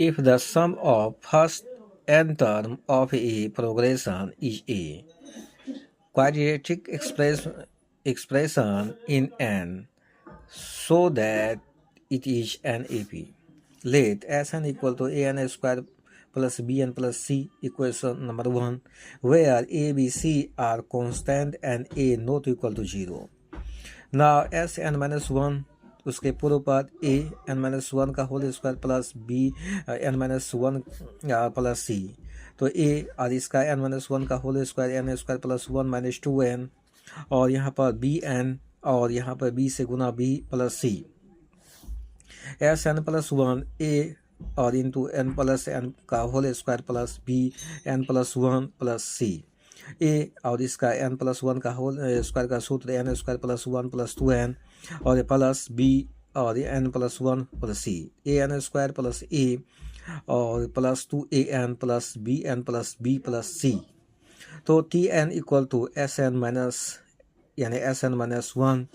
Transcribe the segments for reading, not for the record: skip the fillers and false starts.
if the sum of first n term of a progression is a quadratic expression in n so that it is an AP. Let Sn equal to an square plus bn plus c equation number 1 where a, b, c are constant and a not equal to 0. Now Sn minus 1 उसके पूर्व पद a n minus 1 का whole square plus b n minus 1 plus c तो a और इसका n minus 1 का whole square n square plus 1 minus 2n और यहाँ पर bn और यहाँ पर b से गुना b plus c Sn plus 1 a और इंटू n प्लस n का whole square plus b n plus 1 plus c a और इसका n प्लस 1 का होल स्क्वायर का सूत्र n square plus 1 plus 2n और प्लस b और n plus 1 plus c a n square plus a और plus 2an plus b plus c तो tn equal to Sn minus यानी Sn minus 1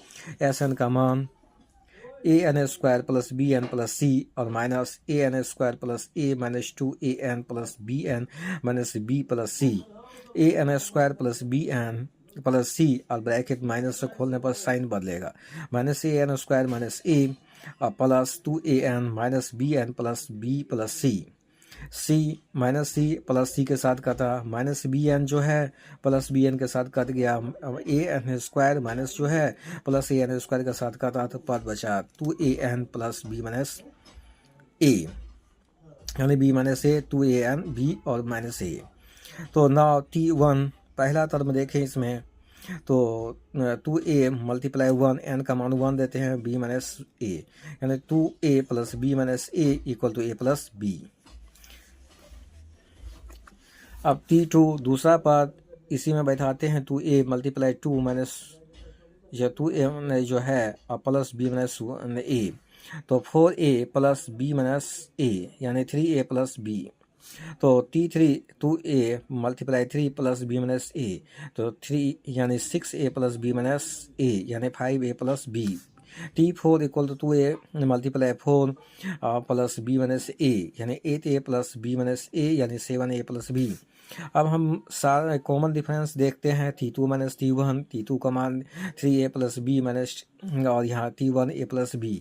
Sn का मान an square plus bn plus c और minus an square plus a minus 2an plus bn minus b plus c an square plus bn plus c और bracket minus से खोलने पर sign बदलेगा minus an square minus a और plus 2an minus bn plus b plus c minus c plus c के साथ कटा minus bn जो है प्लस bn के साथ कट गया an स्क्वायर माइनस जो है प्लस an स्क्वायर के साथ कटा तो पद बचा 2an plus b minus a यानी b minus a 2an b और माइनस a तो नाउ t1 पहला टर्म देखें इसमें तो 2a मल्टीप्लाई 1 n का मान 1 देते हैं b माइनस a यानी 2a plus b minus a equal to a plus b। अब t2 दूसरा पद इसी में बैठाते हैं 2a मल्टीप्लाई 2 माइनस या 2a जो है और प्लस b माइनस a तो 4a plus b minus a यानी 3a प्लस b तो t3 2a multiply 3 plus b minus a तो 3 यानी 6a plus b minus a यानी 5a plus b t4 equal to 2a multiply 4 plus b minus a यानी 8a plus b minus a यानी 7a plus b। अब हम सारा common difference देखते हैं t2 माइनस t1 t2 का मान 3a प्लस b माइनस और यहाँ t1 a plus b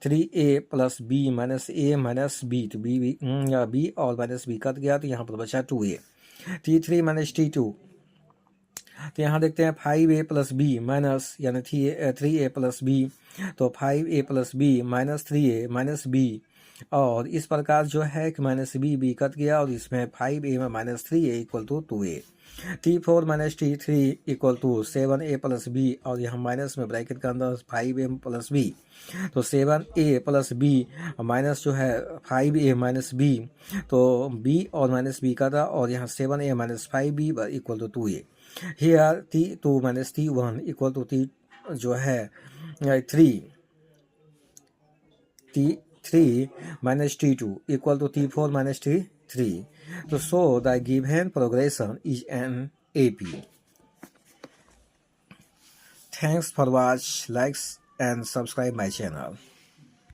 3a plus b minus a minus b तो b और माइनस b कट गया तो यहाँ पर बचा 2a t3 माइनस t2 तो यहाँ देखते हैं 5a प्लस b माइनस यानी 3a प्लस b तो 5a plus b minus 3a minus b और इस प्रकार जो है कि माइनस b कट गया और इसमें 5a में minus 3a equal to 2a t4 minus t3 equal to 7a plus b और यहाँ माइनस में ब्रैकेट के अंदर 5a प्लस b तो 7a प्लस b माइनस जो है 5a माइनस b तो b और माइनस b का था और यहाँ 7a minus 5b equal to 2a here t2 minus t1 equal to t जो है 3 minus t2 equal to t4 minus t3 so the given progression is an AP. Thanks for watch, likes and subscribe my channel.